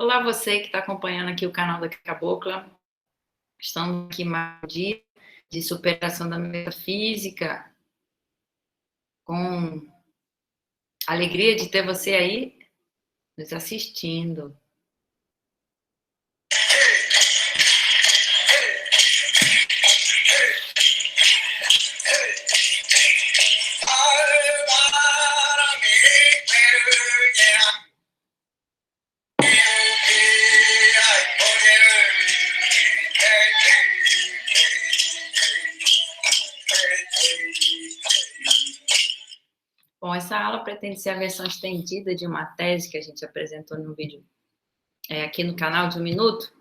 Olá, você que está acompanhando aqui o canal da Cabocla. Estamos aqui mais um dia de superação da metafísica, com alegria de ter você aí nos assistindo. Bom, essa aula pretende ser a versão estendida de uma tese que a gente apresentou no vídeo aqui no canal de 1 minuto,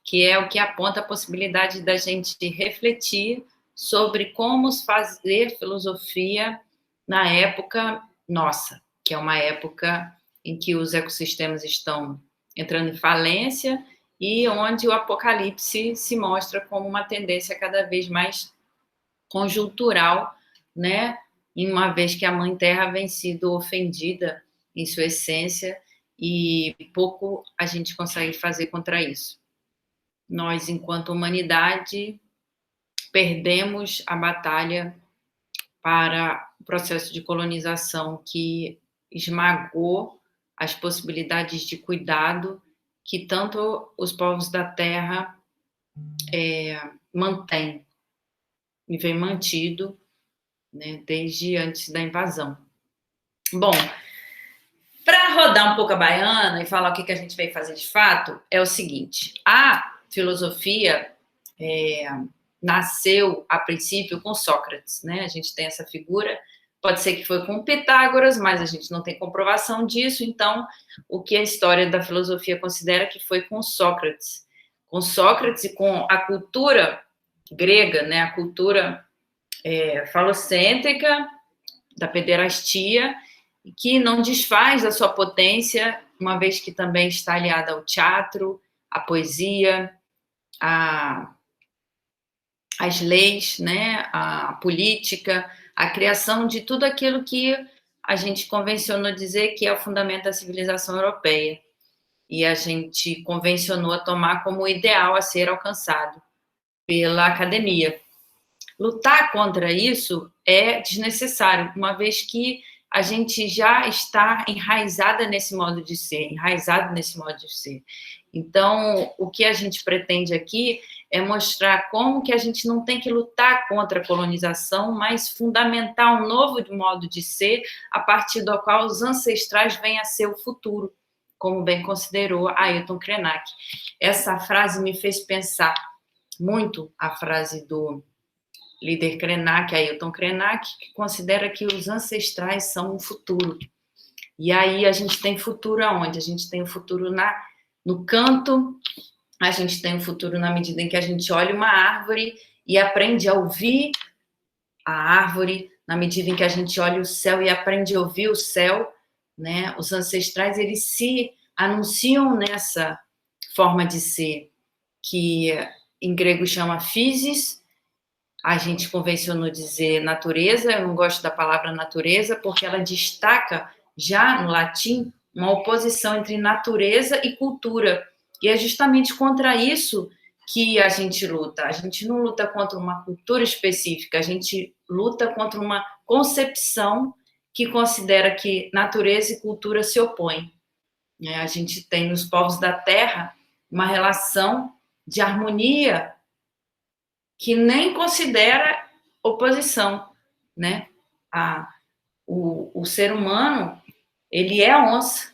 que é o que aponta a possibilidade da gente refletir sobre como fazer filosofia na época nossa, que é uma época em que os ecossistemas estão entrando em falência e onde o apocalipse se mostra como uma tendência cada vez mais conjuntural, né? Uma vez que a Mãe Terra vem sido ofendida em sua essência e pouco a gente consegue fazer contra isso. Nós, enquanto humanidade, perdemos a batalha para o processo de colonização que esmagou as possibilidades de cuidado que tanto os povos da Terra mantêm e vem mantido, né, desde antes da invasão. Bom, para rodar um pouco a baiana e falar o que a gente veio fazer de fato, é o seguinte: a filosofia nasceu, a princípio, com Sócrates, né? A gente tem essa figura, pode ser que foi com Pitágoras, mas a gente não tem comprovação disso, então, o que a história da filosofia considera que foi com Sócrates. Com Sócrates e com a cultura grega, né? A cultura falocêntrica, da pederastia, que não desfaz a sua potência, uma vez que também está aliada ao teatro, à poesia, às leis, né, à política, à criação de tudo aquilo que a gente convencionou dizer que é o fundamento da civilização europeia. E a gente convencionou a tomar como ideal a ser alcançado pela academia. Lutar contra isso é desnecessário, uma vez que a gente já está enraizado nesse modo de ser. Então, o que a gente pretende aqui é mostrar como que a gente não tem que lutar contra a colonização, mas fundamentar um novo modo de ser, a partir do qual os ancestrais vêm a ser o futuro, como bem considerou Ailton Krenak. Essa frase me fez pensar muito, a frase do líder Krenak, Ailton Krenak, que considera que os ancestrais são o futuro. E aí a gente tem futuro aonde? A gente tem o futuro no canto, a gente tem o futuro na medida em que a gente olha uma árvore e aprende a ouvir a árvore, na medida em que a gente olha o céu e aprende a ouvir o céu, né? Os ancestrais, eles se anunciam nessa forma de ser, que em grego chama physis. A gente convencionou dizer natureza, eu não gosto da palavra natureza, porque ela destaca, já no latim, uma oposição entre natureza e cultura. E é justamente contra isso que a gente luta. A gente não luta contra uma cultura específica, a gente luta contra uma concepção que considera que natureza e cultura se opõem. A gente tem nos povos da Terra uma relação de harmonia que nem considera oposição, né? O ser humano, ele é onça,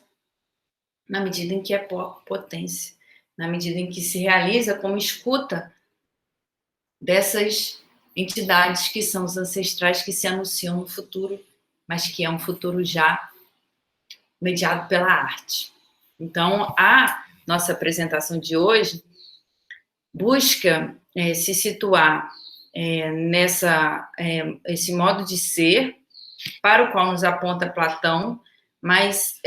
na medida em que é potência, na medida em que se realiza como escuta dessas entidades que são os ancestrais que se anunciam no futuro, mas que é um futuro já mediado pela arte. Então, a nossa apresentação de hoje busca se situar esse modo de ser para o qual nos aponta Platão, mas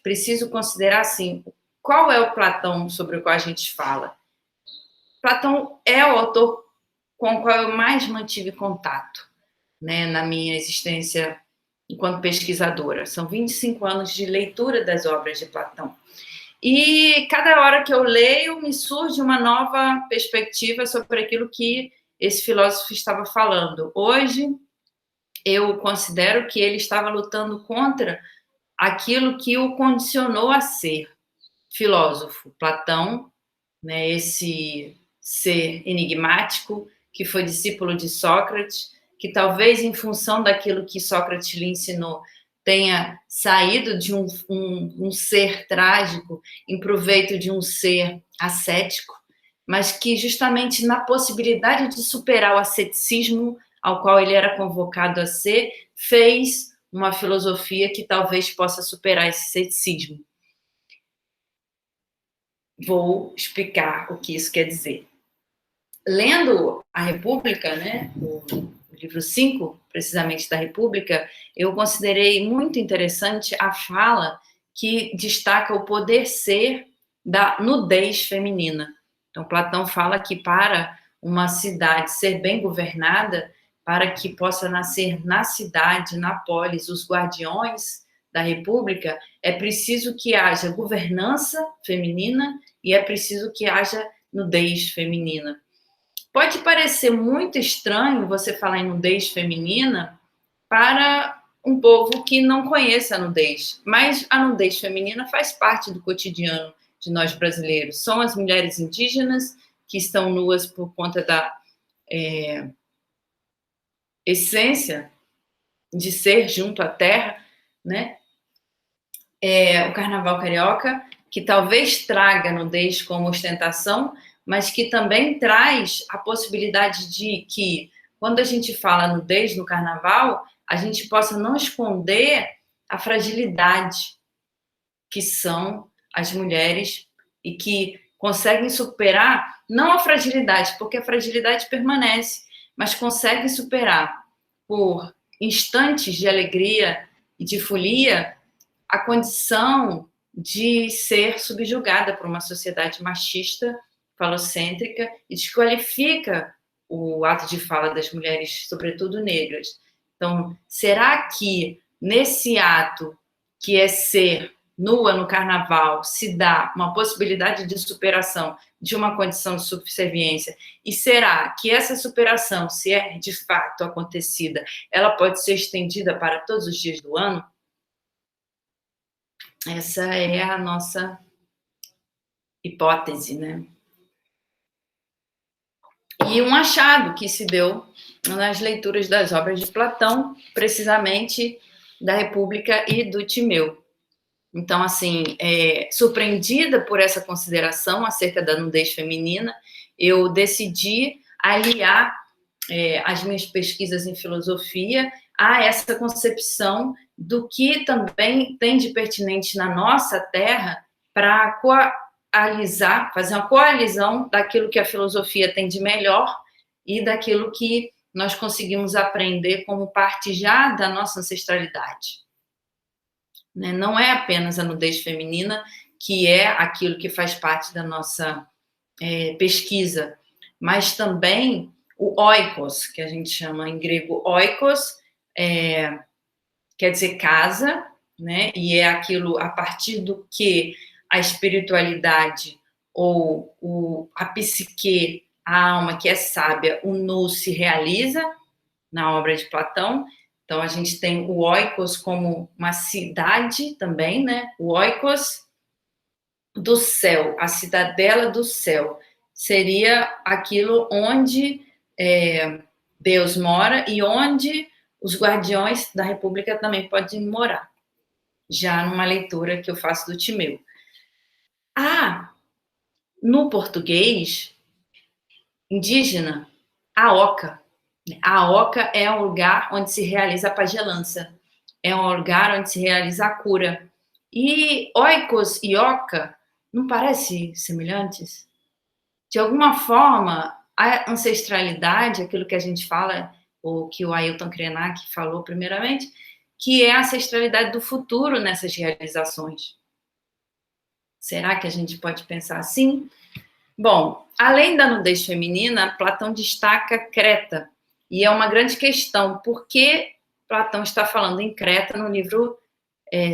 preciso considerar assim, qual é o Platão sobre o qual a gente fala? Platão é o autor com o qual eu mais mantive contato, né, na minha existência enquanto pesquisadora. São 25 anos de leitura das obras de Platão. E cada hora que eu leio, me surge uma nova perspectiva sobre aquilo que esse filósofo estava falando. Hoje, eu considero que ele estava lutando contra aquilo que o condicionou a ser filósofo. Platão, né, esse ser enigmático, que foi discípulo de Sócrates, que talvez em função daquilo que Sócrates lhe ensinou, tenha saído de um ser trágico em proveito de um ser ascético, mas que justamente na possibilidade de superar o asceticismo ao qual ele era convocado a ser, fez uma filosofia que talvez possa superar esse ceticismo. Vou explicar o que isso quer dizer. Lendo a República, né, o livro 5, precisamente da República, eu considerei muito interessante a fala que destaca o poder ser da nudez feminina. Então, Platão fala que para uma cidade ser bem governada, para que possa nascer na cidade, na polis, os guardiões da República, é preciso que haja governança feminina e é preciso que haja nudez feminina. Pode parecer muito estranho você falar em nudez feminina para um povo que não conhece a nudez, mas a nudez feminina faz parte do cotidiano de nós brasileiros. São as mulheres indígenas que estão nuas por conta da essência de ser junto à terra, né? O carnaval carioca, que talvez traga nudez como ostentação, mas que também traz a possibilidade de que, quando a gente fala nudez no carnaval, a gente possa não esconder a fragilidade que são as mulheres e que conseguem superar, não a fragilidade, porque a fragilidade permanece, mas conseguem superar por instantes de alegria e de folia a condição de ser subjugada por uma sociedade machista, falocêntrica, e desqualifica o ato de fala das mulheres, sobretudo negras. Então, será que nesse ato que é ser nua no carnaval se dá uma possibilidade de superação de uma condição de subserviência? E será que essa superação, se é de fato acontecida, ela pode ser estendida para todos os dias do ano? Essa é a nossa hipótese, né? E um achado que se deu nas leituras das obras de Platão, precisamente da República e do Timeu. Então, assim, surpreendida por essa consideração acerca da nudez feminina, eu decidi aliar as minhas pesquisas em filosofia a essa concepção do que também tem de pertinente na nossa terra para coalizar, fazer uma coalizão daquilo que a filosofia tem de melhor e daquilo que nós conseguimos aprender como parte já da nossa ancestralidade. Não é apenas a nudez feminina que é aquilo que faz parte da nossa pesquisa, mas também o oikos, que a gente chama em grego oikos, quer dizer casa, né? E é aquilo a partir do que a espiritualidade ou a psique, a alma que é sábia, o nous se realiza na obra de Platão. Então, a gente tem o oikos como uma cidade também, né? O oikos do céu, a cidadela do céu, seria aquilo onde Deus mora e onde os guardiões da República também podem morar, já numa leitura que eu faço do Timeu. No português indígena, a oca. A oca é um lugar onde se realiza a pagelança, é um lugar onde se realiza a cura. E oikos e oca não parecem semelhantes? De alguma forma, a ancestralidade, aquilo que a gente fala, ou que o Ailton Krenak falou primeiramente, que é a ancestralidade do futuro nessas realizações. Será que a gente pode pensar assim? Bom, além da nudez feminina, Platão destaca Creta. E é uma grande questão, por que Platão está falando em Creta no livro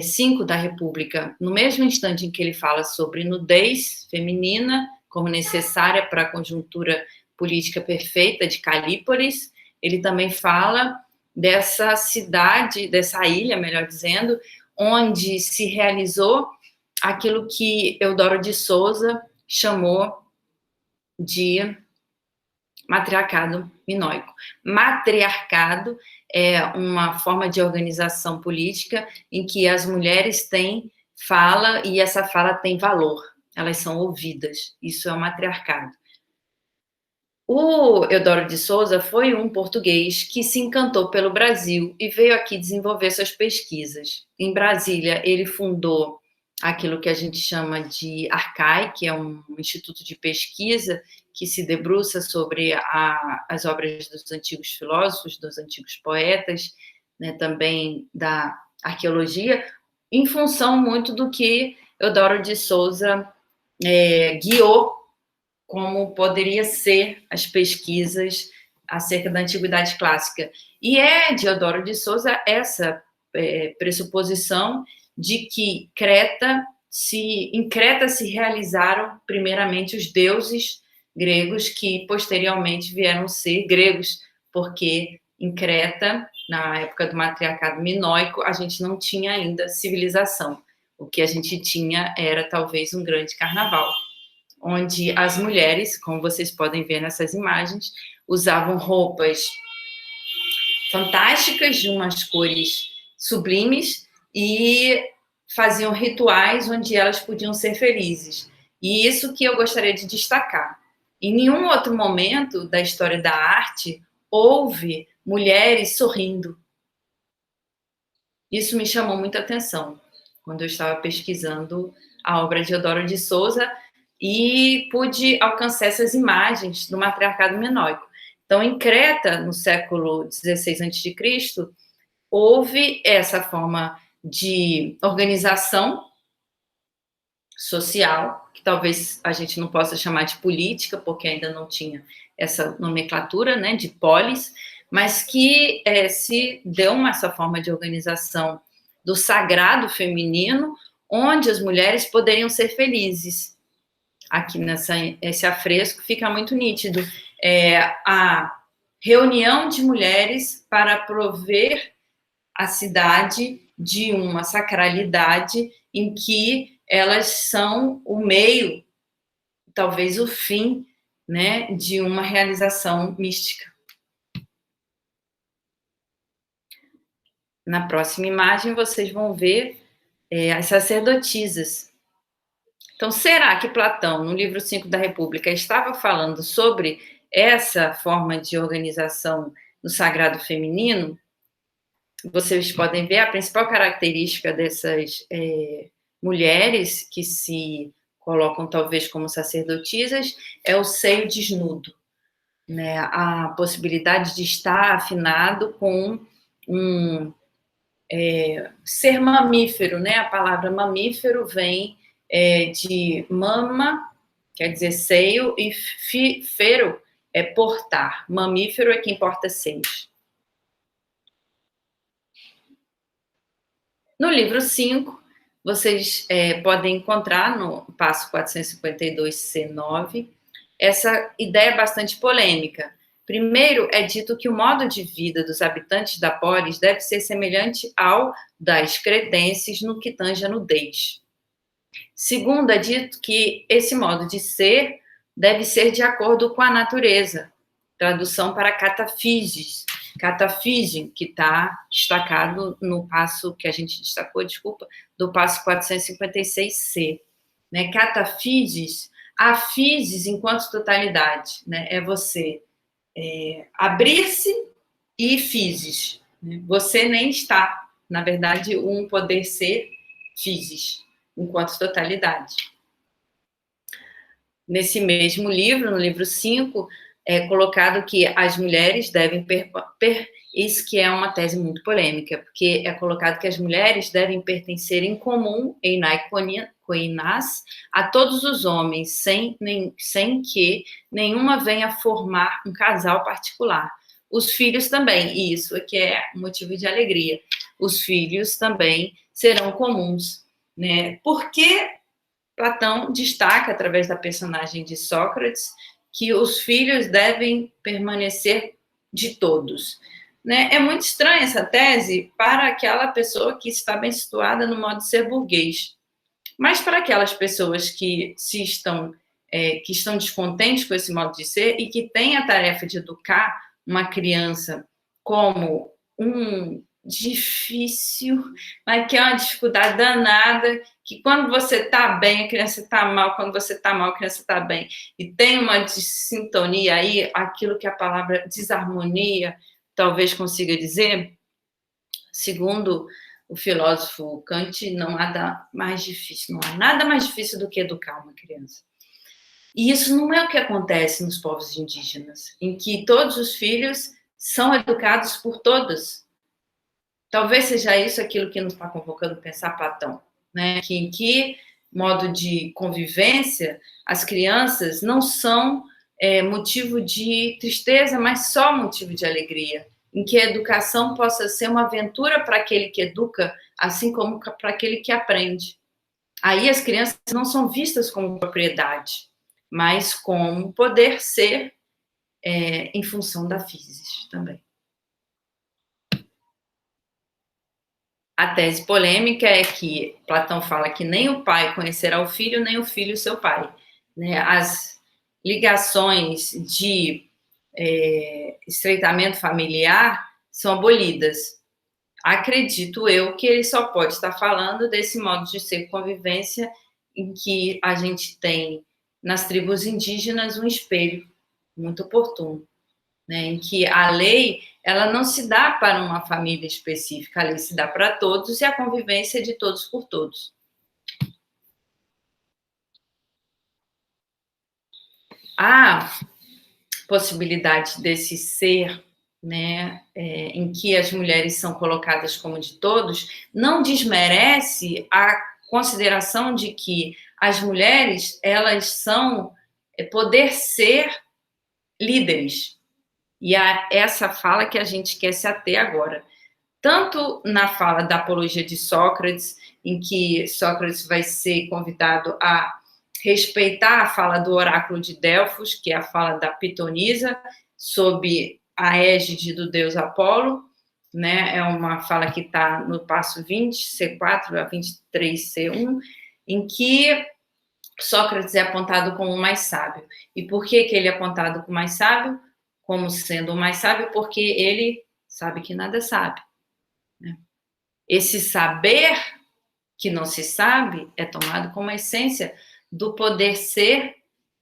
5 da República, no mesmo instante em que ele fala sobre nudez feminina como necessária para a conjuntura política perfeita de Calípolis, ele também fala dessa cidade, dessa ilha, melhor dizendo, onde se realizou aquilo que Eudoro de Souza chamou de matriarcado minoico. Matriarcado é uma forma de organização política em que as mulheres têm fala e essa fala tem valor, elas são ouvidas. Isso é o matriarcado. O Eudoro de Souza foi um português que se encantou pelo Brasil e veio aqui desenvolver suas pesquisas. Em Brasília, ele fundou aquilo que a gente chama de ARCAI, que é um instituto de pesquisa que se debruça sobre as obras dos antigos filósofos, dos antigos poetas, né, também da arqueologia, em função muito do que Eudoro de Souza guiou como poderia ser as pesquisas acerca da Antiguidade Clássica. E é de Eudoro de Souza essa pressuposição de que em Creta se realizaram primeiramente os deuses gregos que posteriormente vieram ser gregos, porque em Creta, na época do matriarcado minoico, a gente não tinha ainda civilização. O que a gente tinha era talvez um grande carnaval, onde as mulheres, como vocês podem ver nessas imagens, usavam roupas fantásticas, de umas cores sublimes, e faziam rituais onde elas podiam ser felizes. E isso que eu gostaria de destacar. Em nenhum outro momento da história da arte houve mulheres sorrindo. Isso me chamou muita atenção quando eu estava pesquisando a obra de Eudoro de Souza e pude alcançar essas imagens do matriarcado minoico. Então, em Creta, no século XVI a.C., houve essa forma de organização social, que talvez a gente não possa chamar de política, porque ainda não tinha essa nomenclatura, né, de polis, mas que se deu essa forma de organização do sagrado feminino, onde as mulheres poderiam ser felizes. Aqui esse afresco fica muito nítido. A reunião de mulheres para prover a cidade de uma sacralidade em que elas são o meio, talvez o fim, né, de uma realização mística. Na próxima imagem, vocês vão ver as sacerdotisas. Então, será que Platão, no livro 5 da República, estava falando sobre essa forma de organização do sagrado feminino? Vocês podem ver a principal característica dessas mulheres que se colocam talvez como sacerdotisas é o seio desnudo, né? A possibilidade de estar afinado com um ser mamífero, né? A palavra mamífero vem de mama, quer dizer seio, e fero é portar. Mamífero é quem porta seios. No livro 5, vocês podem encontrar no passo 452C9 essa ideia bastante polêmica. Primeiro, é dito que o modo de vida dos habitantes da polis deve ser semelhante ao das cretenses no que tange a nudez. Segundo, é dito que esse modo de ser deve ser de acordo com a natureza. Tradução para catafísis. Catafísio, que está destacado no passo que a gente destacou, do passo 456C. Né? Catafísis, a físis enquanto totalidade, né? É você abrir-se e físis. Né? Você nem está, na verdade, um poder ser físis, enquanto totalidade. Nesse mesmo livro, no livro 5, é colocado que as mulheres devem isso que é uma tese muito polêmica, porque é colocado que as mulheres devem pertencer em comum, einai koinás, a todos os homens, sem que nenhuma venha formar um casal particular. Os filhos também, e isso é que é motivo de alegria. os filhos também serão comuns, né? Por que Platão destaca, através da personagem de Sócrates, que os filhos devem permanecer de todos? Né? É muito estranha essa tese para aquela pessoa que está bem situada no modo de ser burguês. Mas para aquelas pessoas que que estão descontentes com esse modo de ser e que têm a tarefa de educar uma criança como um difícil, mas que é uma dificuldade danada, que quando você está bem, a criança está mal, quando você está mal, a criança está bem. E tem uma dissintonia aí, aquilo que a palavra desarmonia talvez consiga dizer, segundo o filósofo Kant, não há nada mais difícil do que educar uma criança. E isso não é o que acontece nos povos indígenas, em que todos os filhos são educados por todos. Talvez seja isso aquilo que nos está convocando a pensar Platão, né? Que em que modo de convivência as crianças não são motivo de tristeza, mas só motivo de alegria, em que a educação possa ser uma aventura para aquele que educa, assim como para aquele que aprende. Aí as crianças não são vistas como propriedade, mas como poder ser em função da physis também. A tese polêmica é que Platão fala que nem o pai conhecerá o filho, nem o filho seu pai. Né? As ligações de estreitamento familiar são abolidas. Acredito eu que ele só pode estar falando desse modo de ser convivência em que a gente tem nas tribos indígenas um espelho muito oportuno, né? Em que a lei ela não se dá para uma família específica, a lei se dá para todos e a convivência é de todos por todos. A possibilidade desse ser, né, em que as mulheres são colocadas como de todos, não desmerece a consideração de que as mulheres elas são poder ser líderes. E essa fala que a gente quer se ater agora. Tanto na fala da apologia de Sócrates, em que Sócrates vai ser convidado a respeitar a fala do oráculo de Delfos, que é a fala da pitonisa, sob a égide do deus Apolo, né? É uma fala que está no passo 20, C4 a 23, C1, em que Sócrates é apontado como o mais sábio. E por que ele é apontado como mais sábio? Como sendo o mais sábio, porque ele sabe que nada sabe. Né? Esse saber que não se sabe é tomado como a essência do poder ser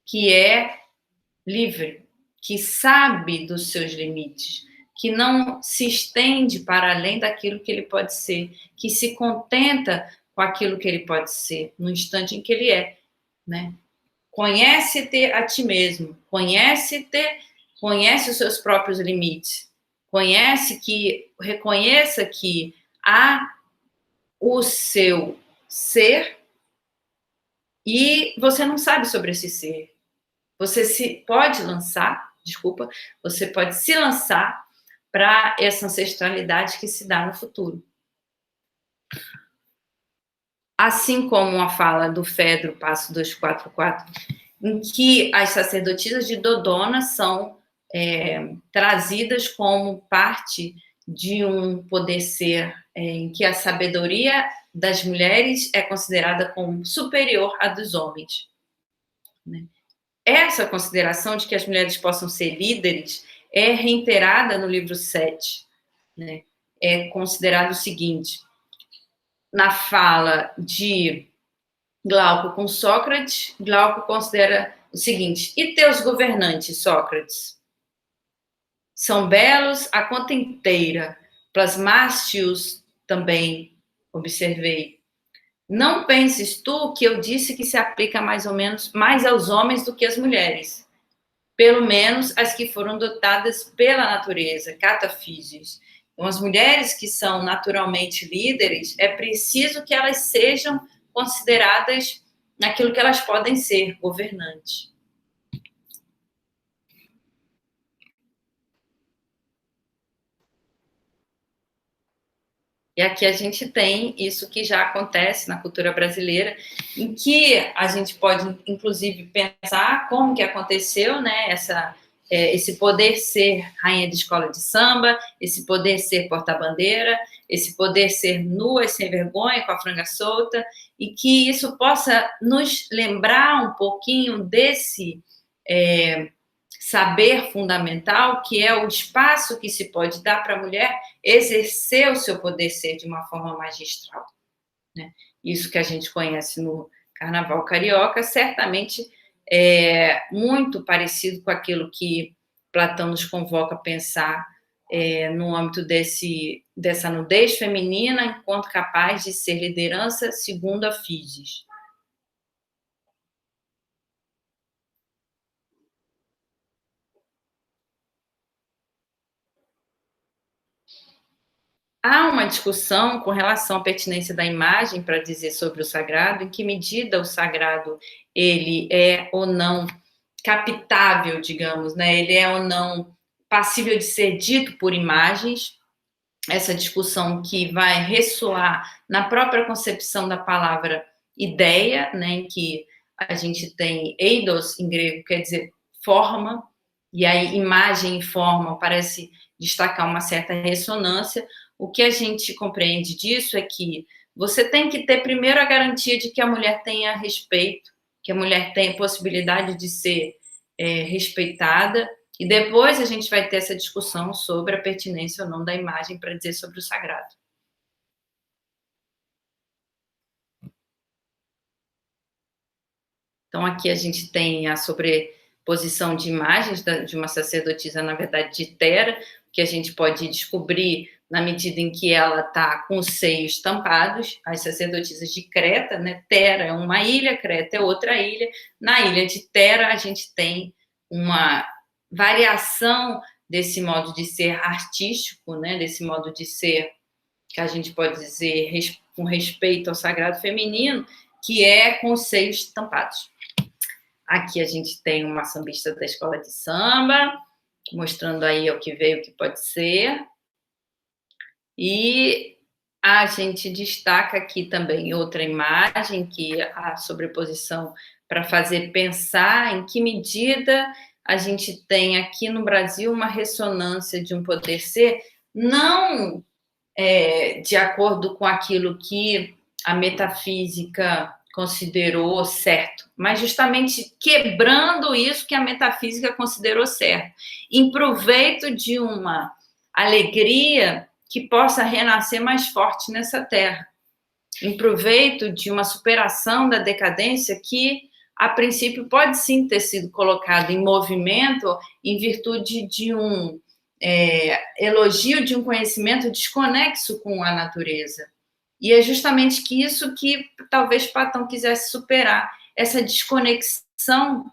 que é livre, que sabe dos seus limites, que não se estende para além daquilo que ele pode ser, que se contenta com aquilo que ele pode ser, no instante em que ele é, né? Conhece-te a ti mesmo, conhece os seus próprios limites, reconheça que há o seu ser e você não sabe sobre esse ser. Você pode se lançar para essa ancestralidade que se dá no futuro. Assim como a fala do Fedro, passo 244, em que as sacerdotisas de Dodona são trazidas como parte de um poder ser em que a sabedoria das mulheres é considerada como superior à dos homens. Né? Essa consideração de que as mulheres possam ser líderes é reiterada no livro 7. Né? É considerado o seguinte, na fala de Glauco com Sócrates, Glauco considera o seguinte: e teus governantes, Sócrates? São belos a conta inteira, plasmaste-os também, observei. Não penses tu que eu disse que se aplica mais ou menos mais aos homens do que às mulheres, pelo menos as que foram dotadas pela natureza, catafísios. Então, as mulheres que são naturalmente líderes, é preciso que elas sejam consideradas naquilo que elas podem ser, governantes. E aqui a gente tem isso que já acontece na cultura brasileira, em que a gente pode, inclusive, pensar como que aconteceu, né, esse poder ser rainha de escola de samba, esse poder ser porta-bandeira, esse poder ser nua e sem vergonha, com a franga solta, e que isso possa nos lembrar um pouquinho desse saber fundamental, que é o espaço que se pode dar para a mulher exercer o seu poder ser de uma forma magistral, né? Isso que a gente conhece no Carnaval Carioca, certamente é muito parecido com aquilo que Platão nos convoca a pensar no âmbito dessa nudez feminina enquanto capaz de ser liderança segundo a Físis. Há uma discussão com relação à pertinência da imagem para dizer sobre o sagrado, em que medida o sagrado ele é ou não captável, digamos, né? Ele é ou não passível de ser dito por imagens. Essa discussão que vai ressoar na própria concepção da palavra ideia, né? Em que a gente tem eidos em grego, quer dizer forma, e aí imagem e forma parece destacar uma certa ressonância. O que a gente compreende disso é que você tem que ter primeiro a garantia de que a mulher tenha respeito, que a mulher tenha possibilidade de ser respeitada, e depois a gente vai ter essa discussão sobre a pertinência ou não da imagem para dizer sobre o sagrado. Então, aqui a gente tem a sobreposição de imagens de uma sacerdotisa, na verdade, de Tera, que a gente pode descobrir na medida em que ela está com os seios tampados, as sacerdotisas de Creta, né? Tera é uma ilha, Creta é outra ilha. Na ilha de Tera, a gente tem uma variação desse modo de ser artístico, né? Desse modo de ser, que a gente pode dizer, com respeito ao sagrado feminino, que é com os seios tampados. Aqui a gente tem uma sambista da escola de samba, mostrando aí o que veio, o que pode ser. E a gente destaca aqui também outra imagem, que é a sobreposição para fazer pensar em que medida a gente tem aqui no Brasil uma ressonância de um poder ser, não de acordo com aquilo que a metafísica considerou certo, mas justamente quebrando isso que a metafísica considerou certo, em proveito de uma alegria que possa renascer mais forte nessa terra, em proveito de uma superação da decadência que, a princípio, pode sim ter sido colocada em movimento em virtude de um elogio de um conhecimento desconexo com a natureza. E é justamente isso que talvez Platão quisesse superar, essa desconexão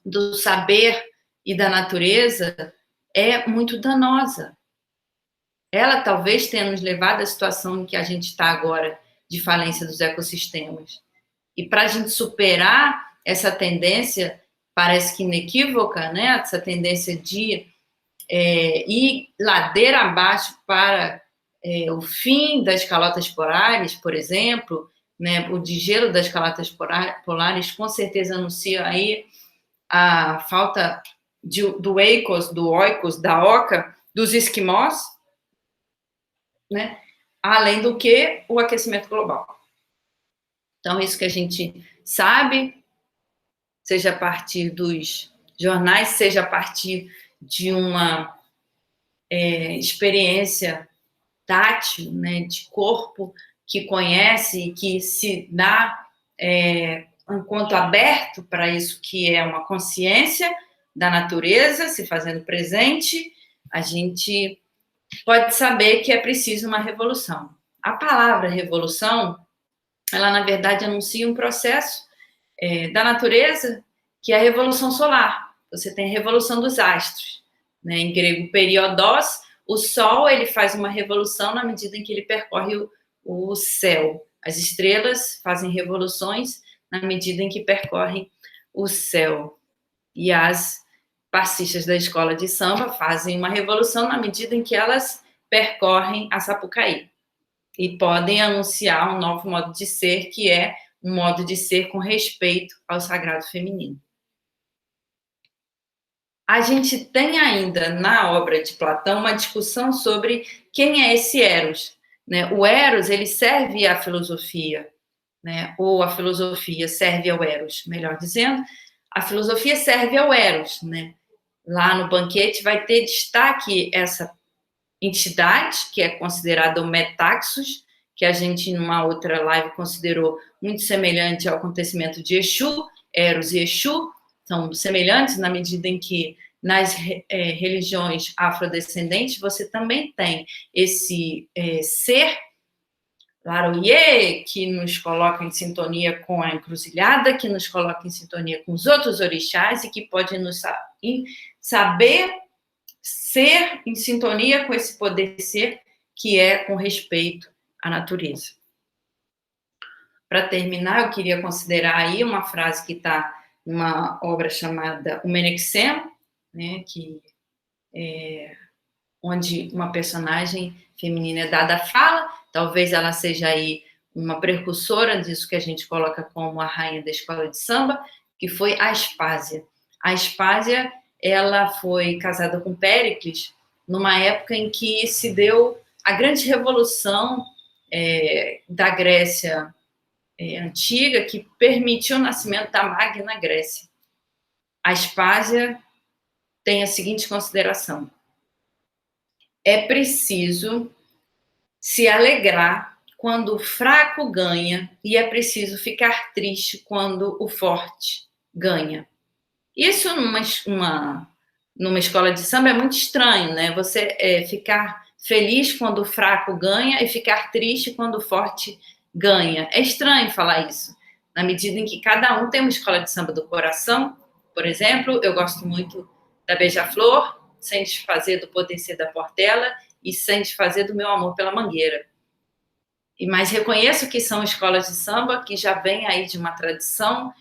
do saber e da natureza é muito danosa. Ela talvez tenha nos levado à situação em que a gente está agora, de falência dos ecossistemas. E para a gente superar essa tendência, parece que inequívoca, né? Essa tendência de ir ladeira abaixo para o fim das calotas polares, por exemplo, né? O degelo das calotas polares com certeza anuncia aí a falta do oikos, da oca, dos esquimós, né? Além do que o aquecimento global. Então, isso que a gente sabe, seja a partir dos jornais, seja a partir de uma experiência tátil, né, de corpo que conhece e que se dá enquanto aberto para isso que é uma consciência da natureza se fazendo presente, a gente pode saber que é preciso uma revolução. A palavra revolução, ela na verdade anuncia um processo da natureza, que é a revolução solar. Você tem a revolução dos astros, né? Em grego, periodós, o Sol ele faz uma revolução na medida em que ele percorre o céu. As estrelas fazem revoluções na medida em que percorrem o céu. E as passistas da escola de samba fazem uma revolução na medida em que elas percorrem a Sapucaí. e podem anunciar um novo modo de ser, que é um modo de ser com respeito ao sagrado feminino. A gente tem ainda na obra de Platão uma discussão sobre quem é esse Eros, né? O Eros, ele serve à filosofia, né? Ou a filosofia serve ao Eros, melhor dizendo, a filosofia serve ao Eros, né? Lá no banquete vai ter destaque essa entidade, que é considerada o Metaxus, que a gente, numa outra live, considerou muito semelhante ao acontecimento de Exu. Eros e Exu são semelhantes na medida em que nas religiões afrodescendentes você também tem esse ser Laroye, que nos coloca em sintonia com a encruzilhada, que nos coloca em sintonia com os outros orixás e que pode nos saber ser em sintonia com esse poder ser que é com respeito à natureza. Para terminar, eu queria considerar aí uma frase que está numa obra chamada O Menexen, né, que onde uma personagem feminina é dada a fala, talvez ela seja aí uma precursora disso que a gente coloca como a rainha da escola de samba, que foi a Aspásia. A Aspásia, ela foi casada com Péricles numa época em que se deu a grande revolução da Grécia antiga, que permitiu o nascimento da Magna Grécia. A Aspásia tem a seguinte consideração: é preciso se alegrar quando o fraco ganha e é preciso ficar triste quando o forte ganha. Isso numa escola de samba é muito estranho, né? Você ficar feliz quando o fraco ganha e ficar triste quando o forte ganha. É estranho falar isso, na medida em que cada um tem uma escola de samba do coração. Por exemplo, eu gosto muito da Beija-Flor, sem desfazer do Poder Ser da Portela e sem desfazer do meu amor pela Mangueira. Mas reconheço que são escolas de samba que já vêm aí de uma tradição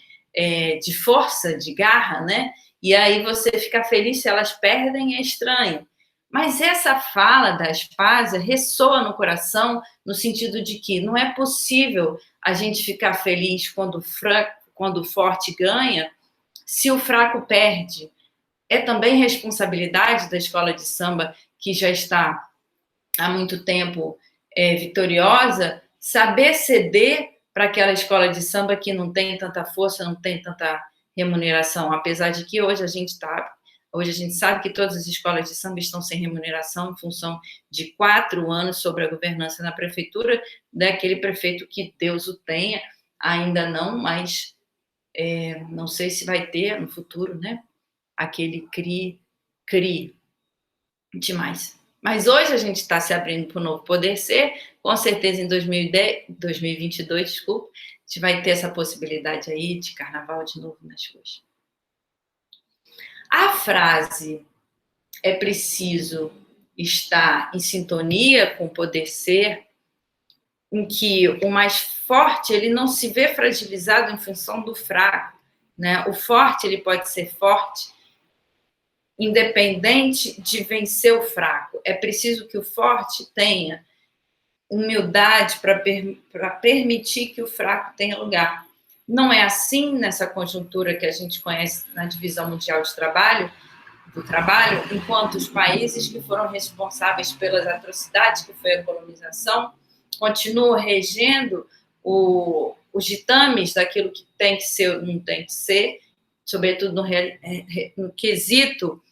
de força, de garra, né? E aí você fica feliz se elas perdem, é estranho. Mas essa fala da Aspásia ressoa no coração no sentido de que não é possível a gente ficar feliz quando o forte ganha, se o fraco perde. É também responsabilidade da escola de samba, que já está há muito tempo vitoriosa, saber ceder para aquela escola de samba que não tem tanta força, não tem tanta remuneração, apesar de que hoje a gente sabe que todas as escolas de samba estão sem remuneração em função de 4 anos sobre a governança na prefeitura, daquele prefeito que Deus o tenha, ainda não, mas não sei se vai ter no futuro, né? Aquele cri demais. Mas hoje a gente está se abrindo para o novo poder ser, com certeza em 2022, desculpa, a gente vai ter essa possibilidade aí de carnaval de novo nas ruas. A frase é preciso estar em sintonia com o poder ser, em que o mais forte ele não se vê fragilizado em função do fraco, né? O forte ele pode ser forte independente de vencer o fraco. É preciso que o forte tenha humildade para permitir que o fraco tenha lugar. Não é assim nessa conjuntura que a gente conhece na divisão mundial do trabalho, enquanto os países que foram responsáveis pelas atrocidades que foi a colonização continuam regendo os ditames daquilo que tem que ser ou não tem que ser, sobretudo no quesito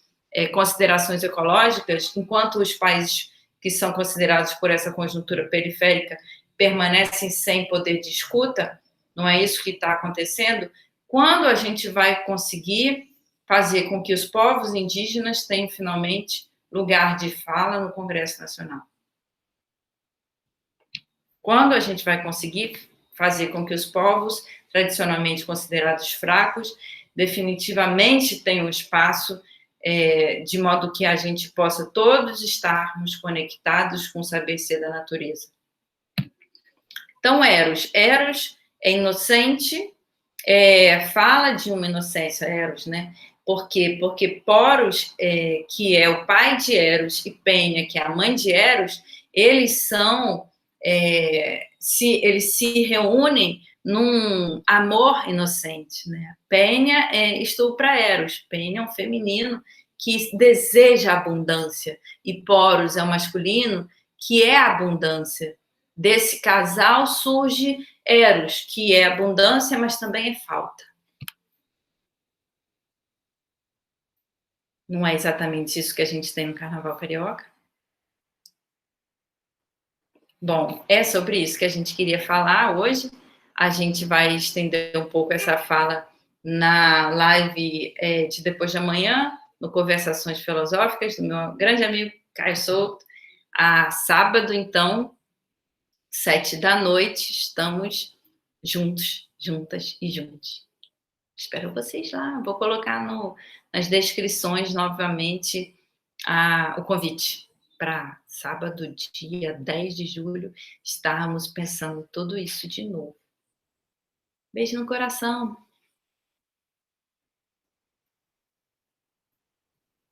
considerações ecológicas, enquanto os países que são considerados por essa conjuntura periférica permanecem sem poder de escuta, não é isso que está acontecendo? Quando a gente vai conseguir fazer com que os povos indígenas tenham finalmente lugar de fala no Congresso Nacional? Quando a gente vai conseguir fazer com que os povos tradicionalmente considerados fracos definitivamente tenham espaço de modo que a gente possa todos estarmos conectados com o saber ser da natureza? Então, Eros é inocente, fala de uma inocência, Eros, né? Por quê? Porque Poros, que é o pai de Eros, e Penha, que é a mãe de Eros, eles são se eles se reúnem num amor inocente, né? Penha é estupra Eros. Penha é um feminino que deseja abundância e Poros é um masculino que é abundância. Desse casal surge Eros, que é abundância, mas também é falta. Não é exatamente isso que a gente tem no Carnaval Carioca? Bom, é sobre isso que a gente queria falar hoje. A gente vai estender um pouco essa fala na live de depois de amanhã, no Conversações Filosóficas, do meu grande amigo Caio Souto. A sábado, então, 7 da noite, estamos juntos, juntas e juntos. Espero vocês lá. Vou colocar nas descrições novamente o convite para sábado, dia 10 de julho, estarmos pensando tudo isso de novo. Beijo no coração.